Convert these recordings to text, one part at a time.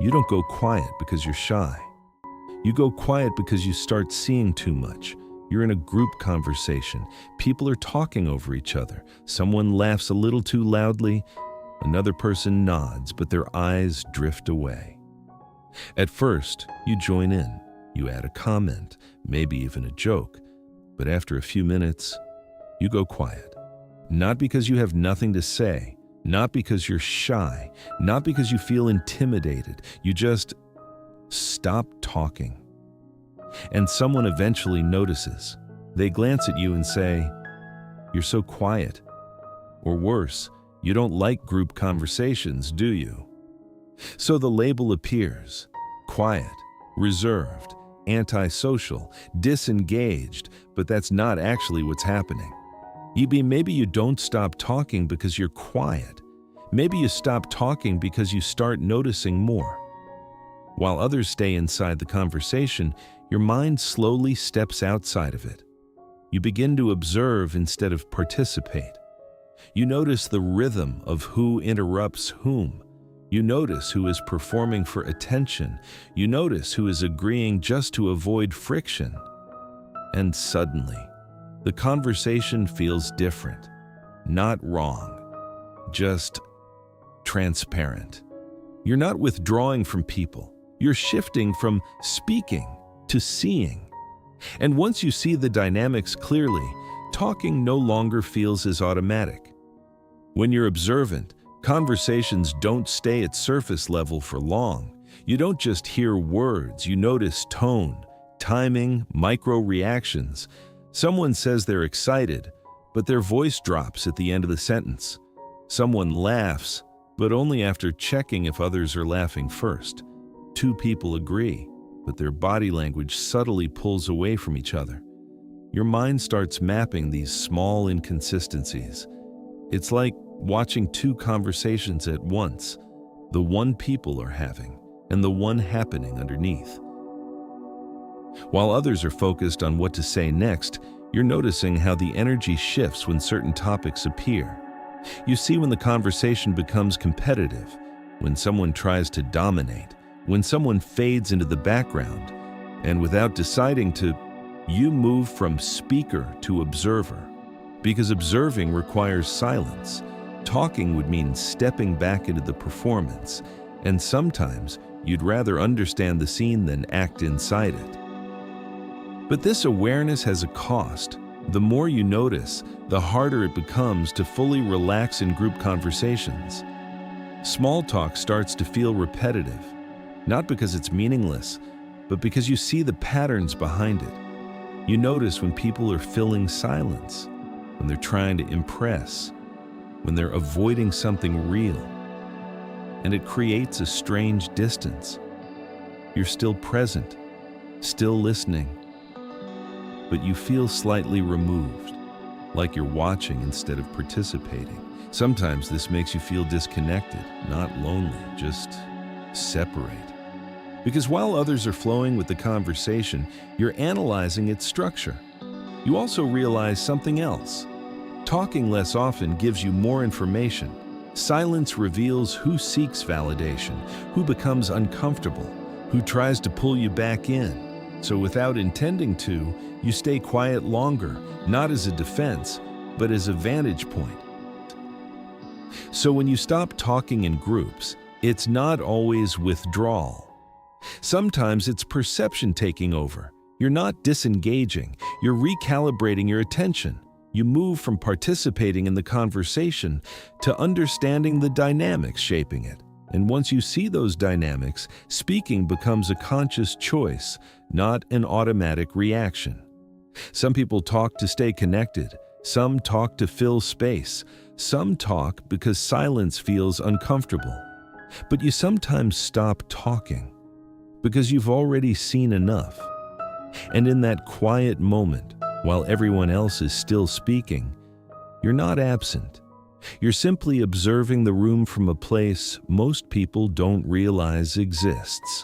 You don't go quiet because you're shy. You go quiet because you start seeing too much. You're in a group conversation. People are talking over each other. Someone laughs a little too loudly. Another person nods, but their eyes drift away. At first, you join in. You add a comment, maybe even a joke. But after a few minutes, you go quiet. Not because you have nothing to say, not because you're shy, not because you feel intimidated. You just stop talking. And someone eventually notices. They glance at you and say, "You're so quiet." Or worse, "You don't like group conversations, do you?" So the label appears: quiet, reserved, antisocial, disengaged, but that's not actually what's happening. Maybe you don't stop talking because you're quiet. Maybe you stop talking because you start noticing more. While others stay inside the conversation, your mind slowly steps outside of it. You begin to observe instead of participate. You notice the rhythm of who interrupts whom. You notice who is performing for attention. You notice who is agreeing just to avoid friction. And suddenly, the conversation feels different. Not wrong, just transparent. You're not withdrawing from people. You're shifting from speaking to seeing. And once you see the dynamics clearly, talking no longer feels as automatic. When you're observant, conversations don't stay at surface level for long. You don't just hear words, you notice tone, timing, micro reactions. Someone says they're excited, but their voice drops at the end of the sentence. Someone laughs, but only after checking if others are laughing first. Two people agree, but their body language subtly pulls away from each other. Your mind starts mapping these small inconsistencies. It's like watching two conversations at once, the one people are having and the one happening underneath. While others are focused on what to say next, you're noticing how the energy shifts when certain topics appear. You see when the conversation becomes competitive, when someone tries to dominate, when someone fades into the background, and without deciding to, you move from speaker to observer. Because observing requires silence. Talking would mean stepping back into the performance, and sometimes you'd rather understand the scene than act inside it. But this awareness has a cost. The more you notice, the harder it becomes to fully relax in group conversations. Small talk starts to feel repetitive, not because it's meaningless, but because you see the patterns behind it. You notice when people are filling silence, when they're trying to impress, when they're avoiding something real, and it creates a strange distance. You're still present, still listening, but you feel slightly removed, like you're watching instead of participating. Sometimes this makes you feel disconnected, not lonely, just separate. Because while others are flowing with the conversation, you're analyzing its structure. You also realize something else. Talking less often gives you more information. Silence reveals who seeks validation, who becomes uncomfortable, who tries to pull you back in. So without intending to, you stay quiet longer, not as a defense, but as a vantage point. So when you stop talking in groups, it's not always withdrawal. Sometimes it's perception taking over. You're not disengaging, you're recalibrating your attention. You move from participating in the conversation to understanding the dynamics shaping it. And once you see those dynamics, speaking becomes a conscious choice, not an automatic reaction. Some people talk to stay connected. Some talk to fill space. Some talk because silence feels uncomfortable. But you sometimes stop talking because you've already seen enough. And in that quiet moment, while everyone else is still speaking, you're not absent. You're simply observing the room from a place most people don't realize exists.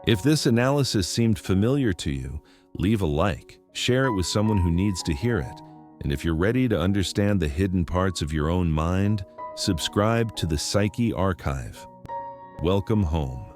If this analysis seemed familiar to you, leave a like, share it with someone who needs to hear it, and if you're ready to understand the hidden parts of your own mind, subscribe to the Psyche Archive. Welcome home.